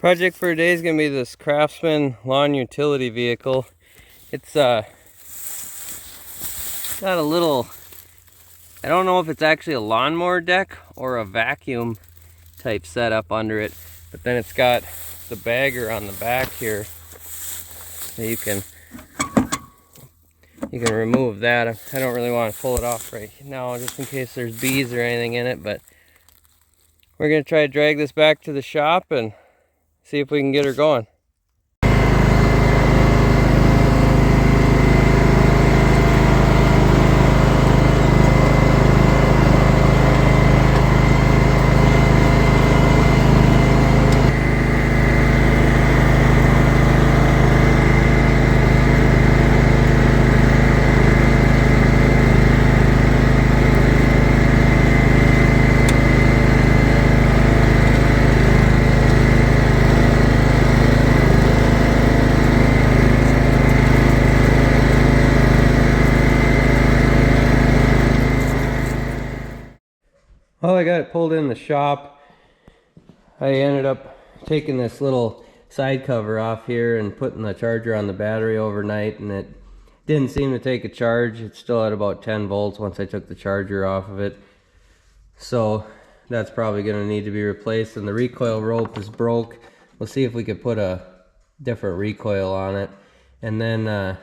Project for today is going to be this Craftsman lawn utility vehicle. It's got a little, I don't know if it's actually a lawnmower deck or a vacuum type setup under it, but then it's got the bagger on the back here. So you can remove that. I don't really want to pull it off right now just in case there's bees or anything in it, but we're going to try to drag this back to the shop and see if we can get her going. Well, I got it pulled in the shop. I ended up taking this little side cover off here and putting the charger on the battery overnight, and it didn't seem to take a charge. It's still at about 10 volts once I took the charger off of it. So that's probably going to need to be replaced, and the recoil rope is broke. We'll see if we could put a different recoil on it. And then the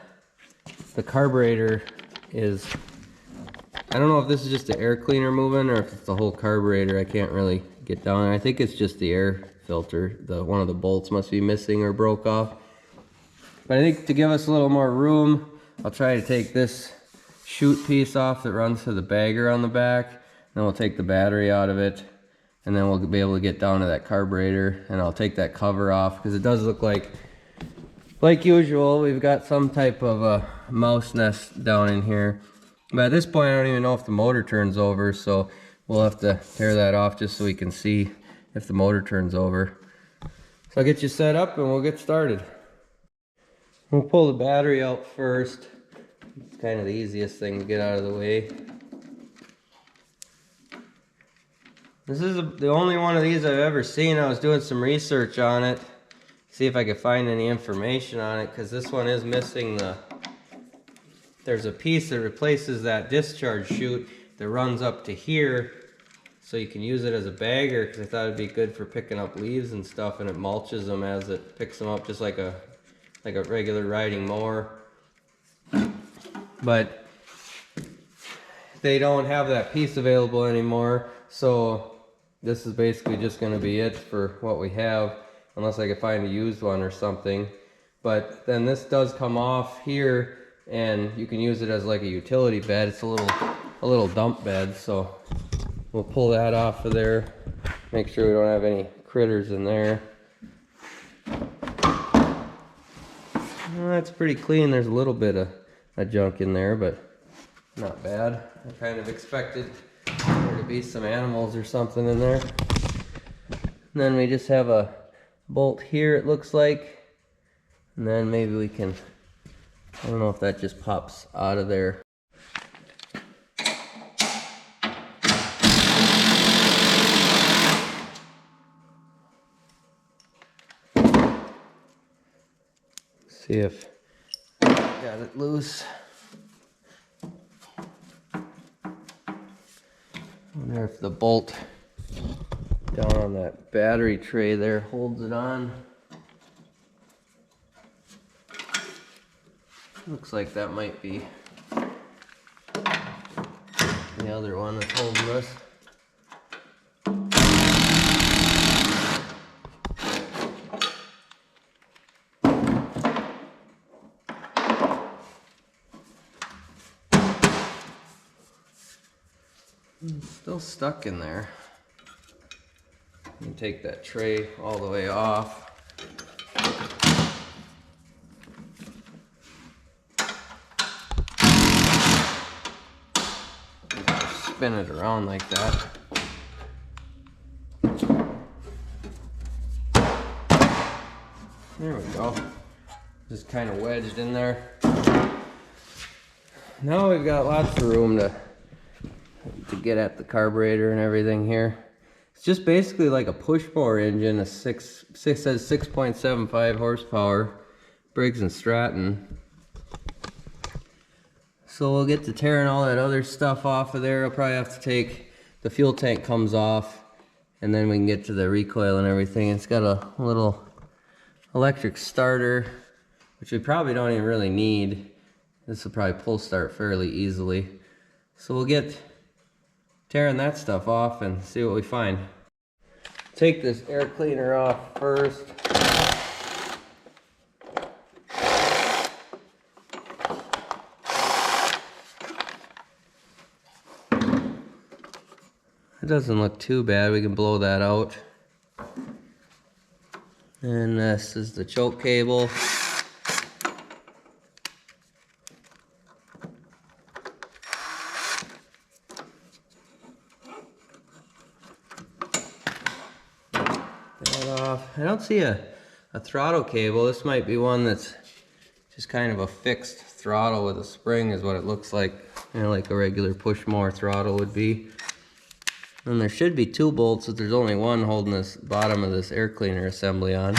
carburetor is, I don't know if this is just the air cleaner moving or if it's the whole carburetor. I can't really get down there. I think it's just the air filter. One of the bolts must be missing or broke off. But I think to give us a little more room, I'll try to take this chute piece off that runs to the bagger on the back. Then we'll take the battery out of it, and then we'll be able to get down to that carburetor, and I'll take that cover off because it does look like usual, we've got some type of a mouse nest down in here. But at this point, I don't even know if the motor turns over, so we'll have to tear that off just so we can see if the motor turns over. So I'll get you set up and we'll get started. We'll pull the battery out first. It's kind of the easiest thing to get out of the way. This is the only one of these I've ever seen. I was doing some research on it, see if I could find any information on it, because this one is missing there's a piece that replaces that discharge chute that runs up to here, so you can use it as a bagger, because I thought it'd be good for picking up leaves and stuff, and it mulches them as it picks them up, just like a regular riding mower. But they don't have that piece available anymore, so this is basically just going to be it for what we have, unless I could find a used one or something. But then this does come off here, and you can use it as like a utility bed. It's a little dump bed, so we'll pull that off of there, make sure we don't have any critters in there. Well, that's pretty clean. There's a little bit of junk in there, but not bad. I kind of expected there to be some animals or something in there. And then we just have a bolt here, it looks like, and then maybe we can, I don't know if that just pops out of there. See if I got it loose. Wonder if the bolt down on that battery tray there holds it on. Looks like that might be the other one that's holding us. It's still stuck in there. You can take that tray all the way off. Spin it around like that. There we go. Just kind of wedged in there. Now we've got lots of room to get at the carburetor and everything here. It's just basically like a push mower engine. A says 6.75 horsepower, Briggs and Stratton. So we'll get to tearing all that other stuff off of there. I'll probably have to take the fuel tank comes off, and then we can get to the recoil and everything. It's got a little electric starter, which we probably don't even really need. This will probably pull start fairly easily. So we'll get tearing that stuff off and see what we find. Take this air cleaner off first. It doesn't look too bad. We can blow that out. And this is the choke cable. That off. I don't see a throttle cable. This might be one that's just kind of a fixed throttle with a spring is what it looks like. You know, like a regular push mower throttle would be. And there should be 2 bolts, but there's only one holding this bottom of this air cleaner assembly on.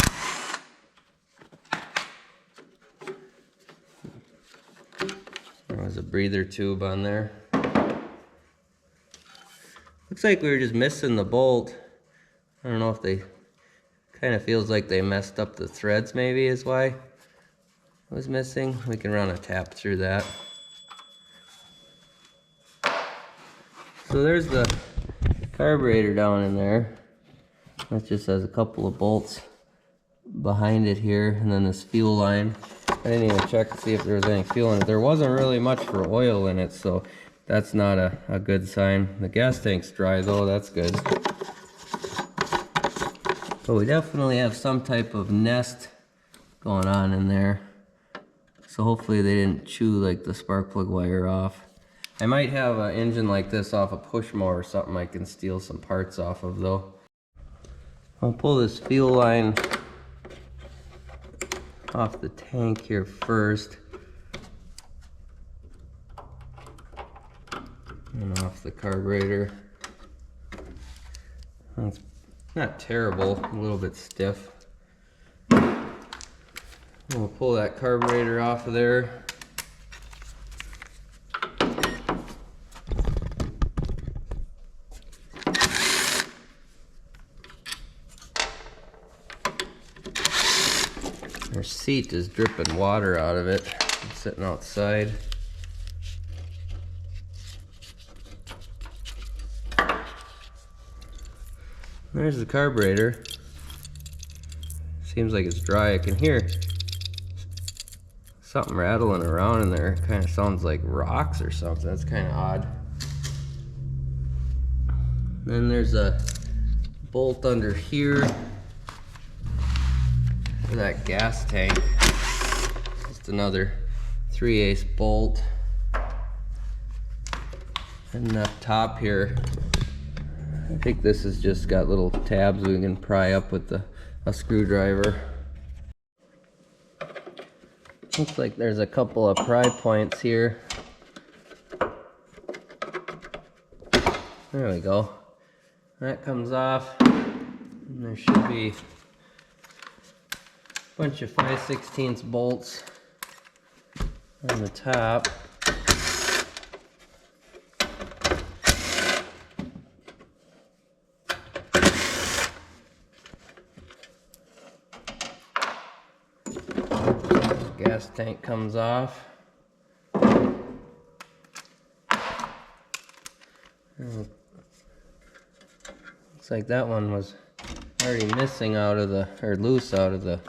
There was a breather tube on there. Looks like we were just missing the bolt. I don't know if they... kind of feels like they messed up the threads, maybe is why it was missing. We can run a tap through that. So there's the carburetor down in there. That just has a couple of bolts behind it here, and then this fuel line. I didn't even check to see if there was any fuel in it. There wasn't really much for oil in it, so that's not a good sign. The gas tank's dry though, that's good. But we definitely have some type of nest going on in there. So hopefully they didn't chew like the spark plug wire off. I might have an engine like this off a push mower or something I can steal some parts off of though. I'll pull this fuel line off the tank here first. And off the carburetor. It's not terrible, a little bit stiff. We'll pull that carburetor off of there. Our seat is dripping water out of it. It's sitting outside. There's the carburetor. Seems like it's dry. I can hear something rattling around in there. It kind of sounds like rocks or something. That's kind of odd. Then there's a bolt under here for that gas tank. Just another 3/8 bolt. And up top here, I think this has just got little tabs we can pry up with a screwdriver. Looks like there's a couple of pry points here. There we go. That comes off. And there should be a bunch of 5/16 bolts on the top. Gas tank comes off. Looks like that one was already missing out of the, or loose out of the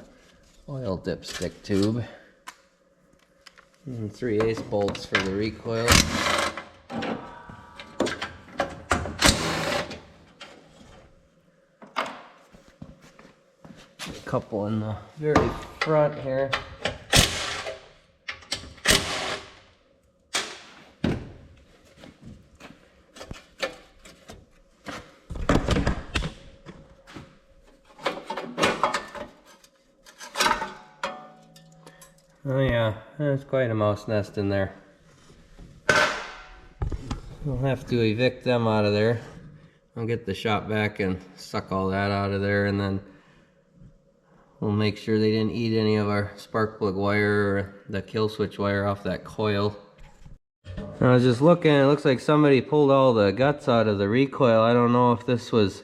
oil dipstick tube. And 3/8 bolts for the recoil. A couple in the very front here. Oh yeah, there's quite a mouse nest in there. We'll have to evict them out of there. I'll get the shop vac and suck all that out of there, and then we'll make sure they didn't eat any of our spark plug wire or the kill switch wire off that coil. I was just looking, it looks like somebody pulled all the guts out of the recoil. I don't know if this was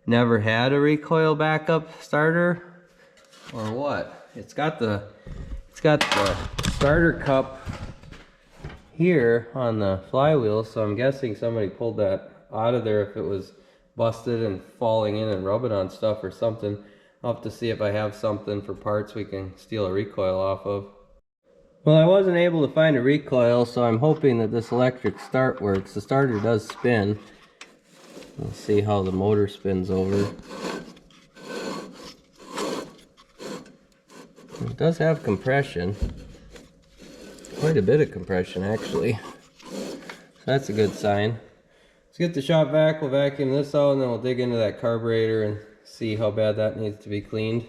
never had a recoil backup starter or what. It's got the starter cup here on the flywheel, so I'm guessing somebody pulled that out of there if it was busted and falling in and rubbing on stuff or something. I'll have to see if I have something for parts we can steal a recoil off of. Well, I wasn't able to find a recoil, so I'm hoping that this electric start works. The starter does spin. Let's see how the motor spins over. It does have compression. Quite a bit of compression, actually. So that's a good sign. Let's get the shop vac, we'll vacuum this out, and then we'll dig into that carburetor and see how bad that needs to be cleaned.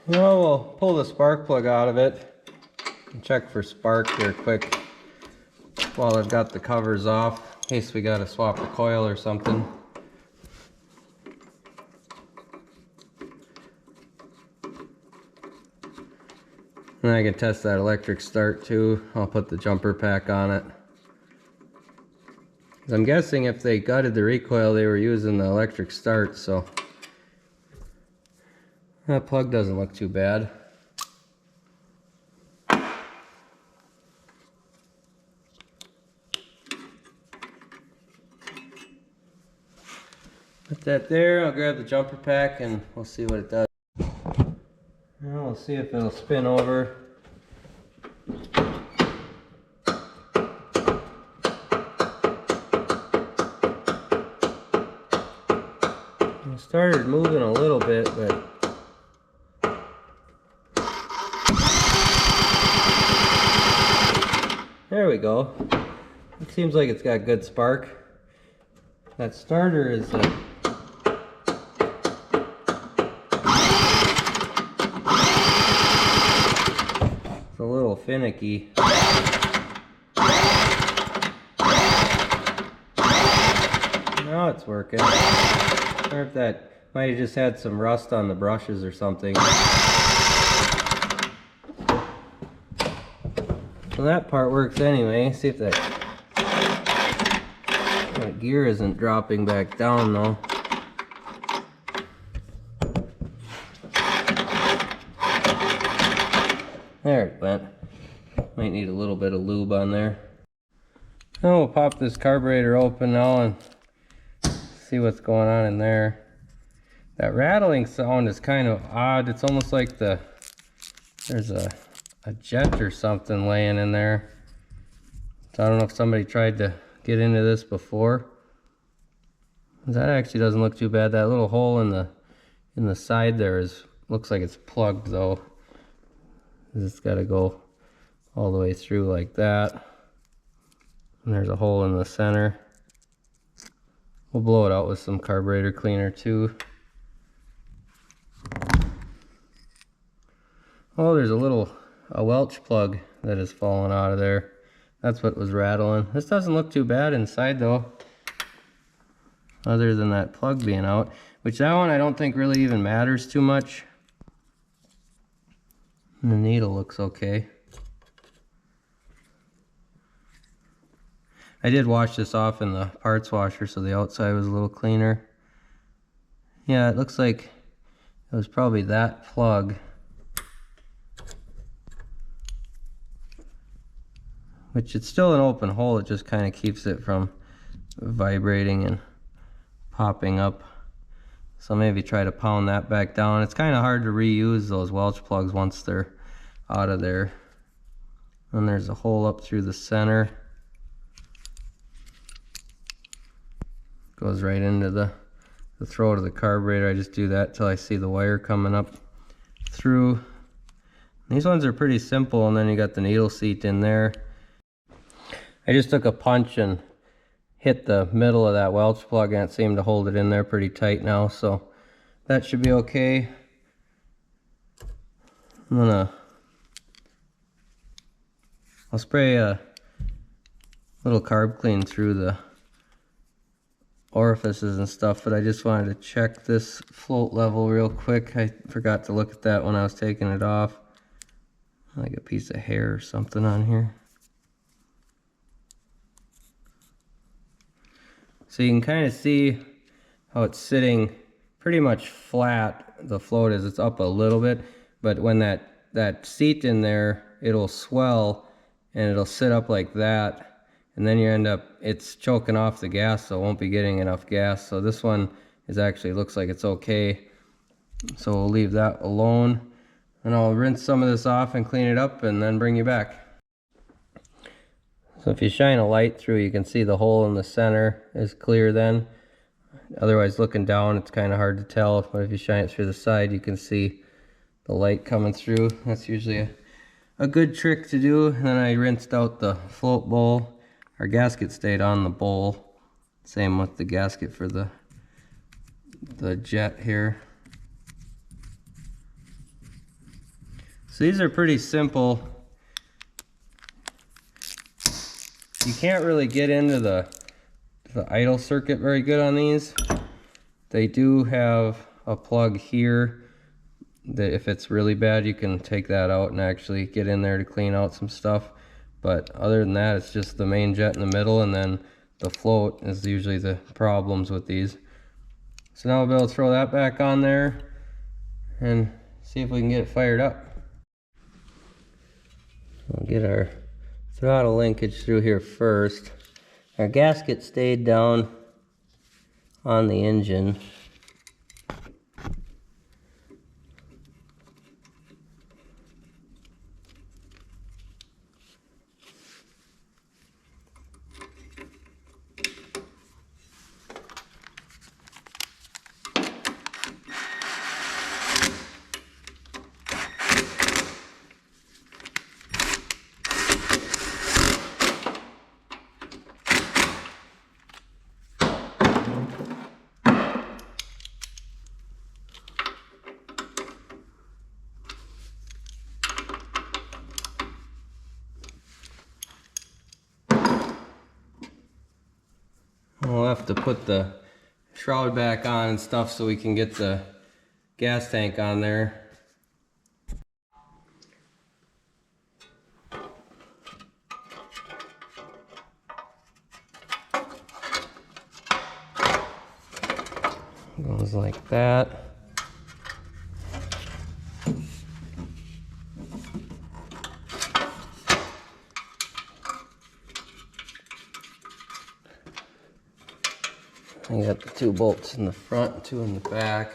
Well, we'll pull the spark plug out of it and check for spark here quick while I've got the covers off, in case we gotta swap the coil or something. And I can test that electric start too. I'll put the jumper pack on it. I'm guessing if they gutted the recoil, they were using the electric start, so that plug doesn't look too bad. Put that there, I'll grab the jumper pack and we'll see what it does. Now we'll see if it'll spin over. It started moving a little bit, but there we go. It seems like it's got good spark. That starter is it's a little finicky. Now it's working. Or if that might have just had some rust on the brushes or something. So that part works anyway. See if that gear isn't dropping back down though. There it went. Might need a little bit of lube on there. Now we'll pop this carburetor open now and see what's going on in there. That rattling sound is kind of odd. It's almost like there's a jet or something laying in there. So I don't know if somebody tried to get into this before. That actually doesn't look too bad. That little hole in the side there looks like it's plugged though. It's got to go all the way through like that. And there's a hole in the center. We'll blow it out with some carburetor cleaner too. Oh, there's a Welch plug that has fallen out of there. That's what was rattling. This doesn't look too bad inside though, other than that plug being out, which that one I don't think really even matters too much. And the needle looks okay. I did wash this off in the parts washer, so the outside was a little cleaner. Yeah, it looks like it was probably that plug. Which it's still an open hole, it just kind of keeps it from vibrating and popping up. So maybe try to pound that back down. It's kind of hard to reuse those Welch plugs once they're out of there. And there's a hole up through the center. Goes right into the throat of the carburetor. I just do that till I see the wire coming up through. These ones are pretty simple, and then you got the needle seat in there. I just took a punch and hit the middle of that Welch plug, and it seemed to hold it in there pretty tight now, so that should be okay. I'm gonna I'll spray a little carb clean through the orifices and stuff, but I just wanted to check this float level real quick. I forgot to look at that when I was taking it off. Like a piece of hair or something on here. So you can kind of see how it's sitting pretty much flat. The float is, it's up a little bit, but when that seat in there, it'll swell and it'll sit up like that, and then you end up, it's choking off the gas, so it won't be getting enough gas. So this one is actually, looks like it's okay, so we'll leave that alone, and I'll rinse some of this off and clean it up and then bring you back. So if you shine a light through, you can see the hole in the center is clear then. Otherwise, looking down, it's kind of hard to tell, but if you shine it through the side, you can see the light coming through. That's usually a good trick to do. And then I rinsed out the float bowl. Our gasket stayed on the bowl. Same with the gasket for the jet here. So these are pretty simple. You can't really get into the idle circuit very good on these. They do have a plug here that if it's really bad, you can take that out and actually get in there to clean out some stuff. But other than that, it's just the main jet in the middle, and then the float is usually the problems with these. So now we'll be able to throw that back on there and see if we can get it fired up. We'll get our throttle linkage through here first. Our gasket stayed down on the engine. We'll have to put the shroud back on and stuff so we can get the gas tank on there. Goes like that. You got the 2 bolts in the front and 2 in the back.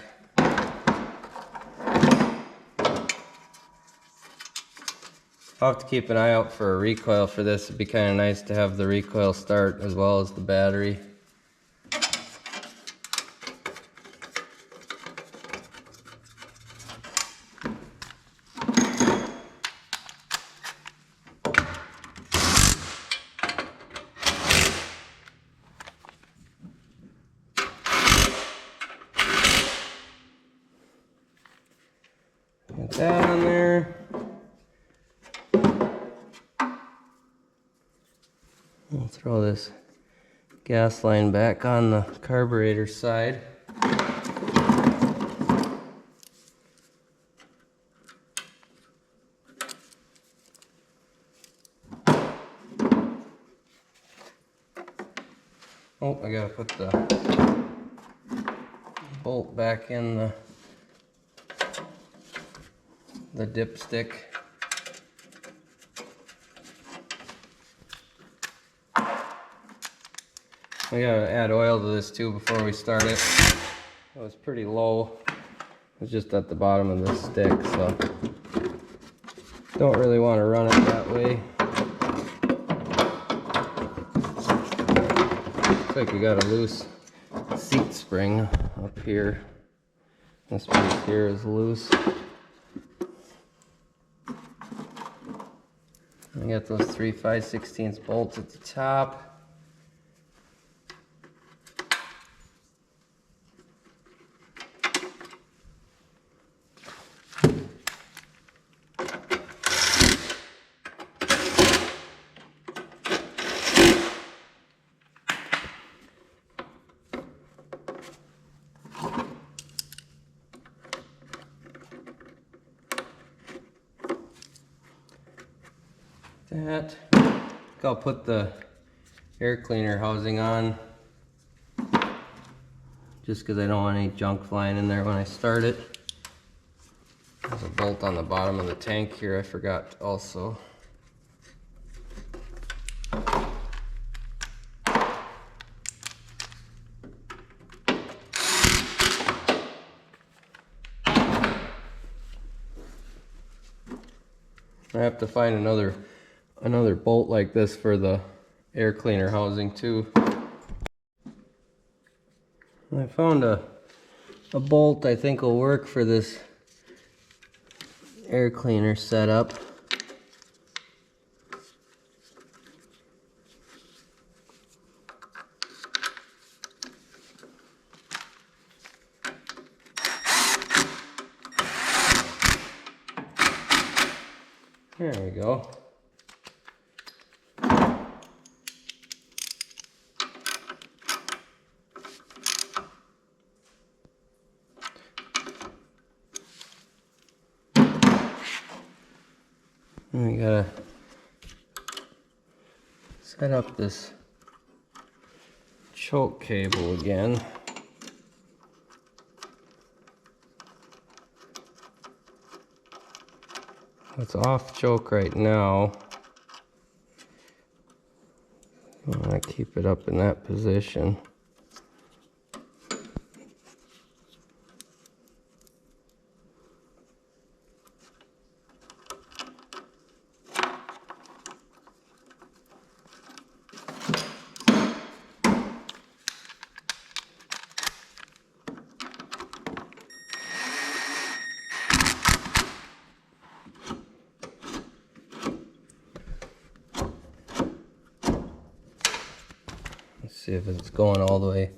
I'll have to keep an eye out for a recoil for this. It'd be kind of nice to have the recoil start as well as the battery. Get that on there. We'll throw this gas line back on the carburetor side. Oh, I gotta put the bolt back in the dipstick. We gotta add oil to this too before we start it. It was pretty low. It was just at the bottom of the stick, so don't really want to run it that way. Looks like we got a loose seat spring up here. This piece here is loose. I got those 3 5/16 bolts at the top. that. I think I'll put the air cleaner housing on just because I don't want any junk flying in there when I start it. There's a bolt on the bottom of the tank here I forgot also. I have to find another bolt like this for the air cleaner housing too. I found a bolt I think will work for this air cleaner setup. There we go. And we gotta set up this choke cable again. It's off choke right now. I want to keep it up in that position. See if it's going all the way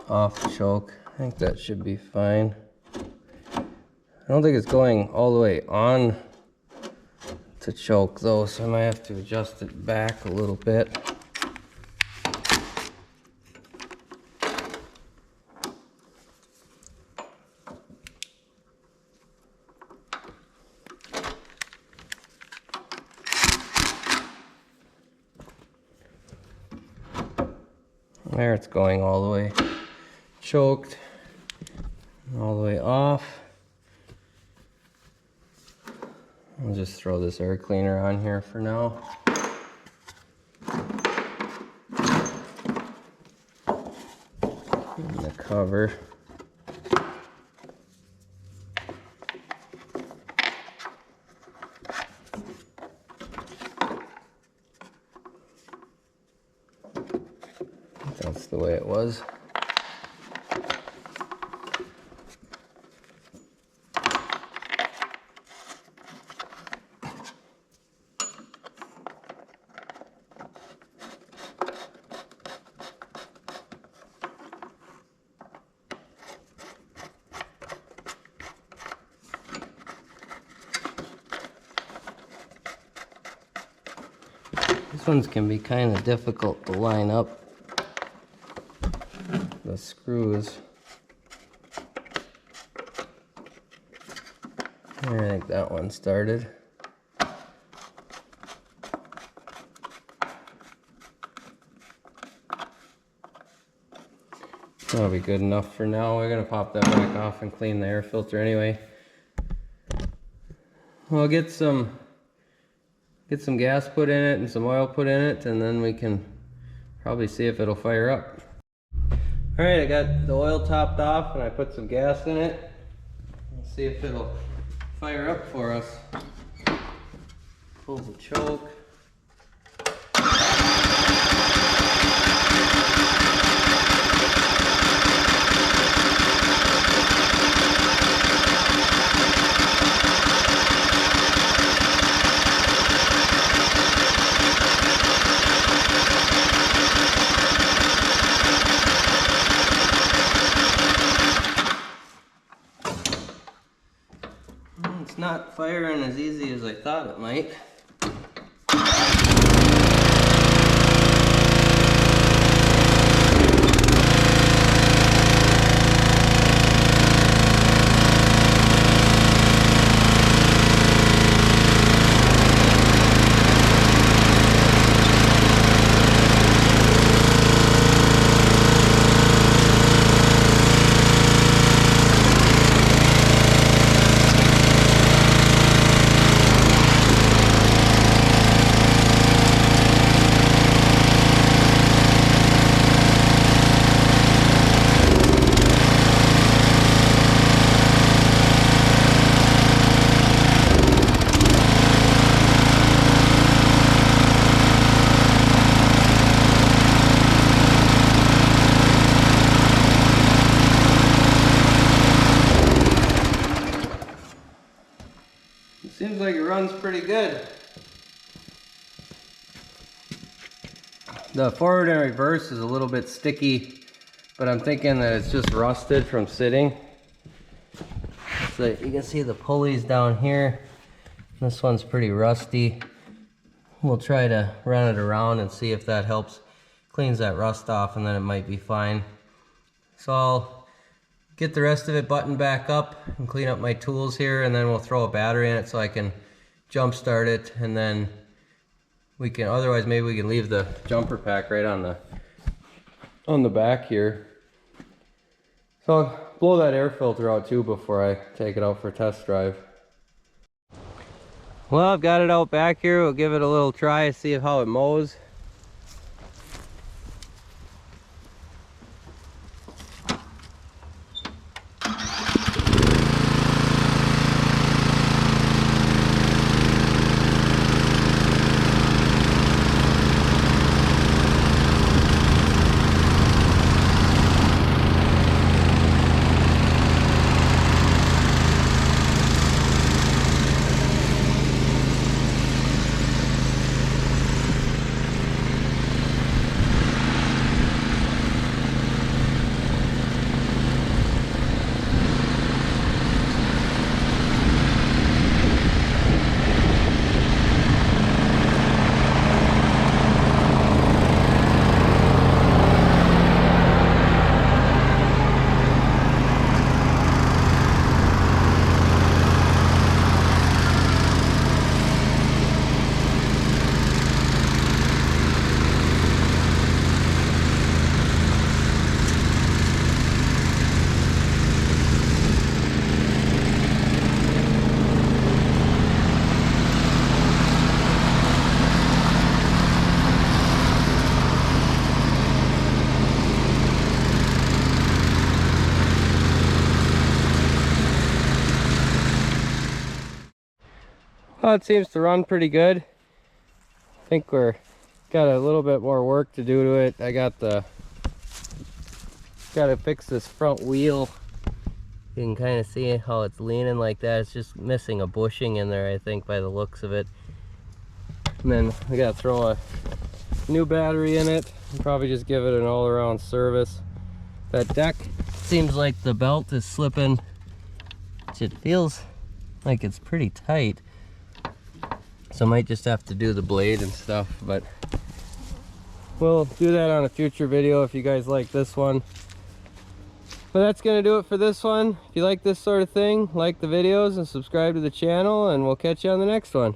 off choke. I think that should be fine. I don't think it's going all the way on to choke though, so I might have to adjust it back a little bit. There, it's going all the way choked, all the way off. I'll just throw this air cleaner on here for now. And the cover. That's the way it was. These ones can be kind of difficult to line up. The screws. I think that one started. That'll be good enough for now. We're gonna pop that back off and clean the air filter anyway. We'll get some gas put in it and some oil put in it, and then we can probably see if it'll fire up. Alright, I got the oil topped off and I put some gas in it. Let's see if it'll fire up for us. Pull the choke. It's not firing as easy as I thought it might. pretty good. The forward and reverse is a little bit sticky, but I'm thinking that it's just rusted from sitting. So you can see the pulleys down here. This one's pretty rusty. We'll try to run it around and see if that helps, cleans that rust off, and then it might be fine. So I'll get the rest of it buttoned back up and clean up my tools here, and then we'll throw a battery in it so I can jump start it, and then we can, otherwise maybe we can leave the jumper pack right on the back here. So I'll blow that air filter out too before I take it out for a test drive. Well, I've got it out back here. We'll give it a little try, see how it mows. Well, it seems to run pretty good. I think we're got a little bit more work to do to it. I got to fix this front wheel. You can kind of see how it's leaning like that. It's just missing a bushing in there, I think, by the looks of it. And then we got to throw a new battery in it and probably just give it an all-around service. That deck seems like the belt is slipping. It feels like it's pretty tight. So I might just have to do the blade and stuff, but we'll do that on a future video if you guys like this one. But that's gonna do it for this one. If you like this sort of thing, like the videos and subscribe to the channel, and we'll catch you on the next one.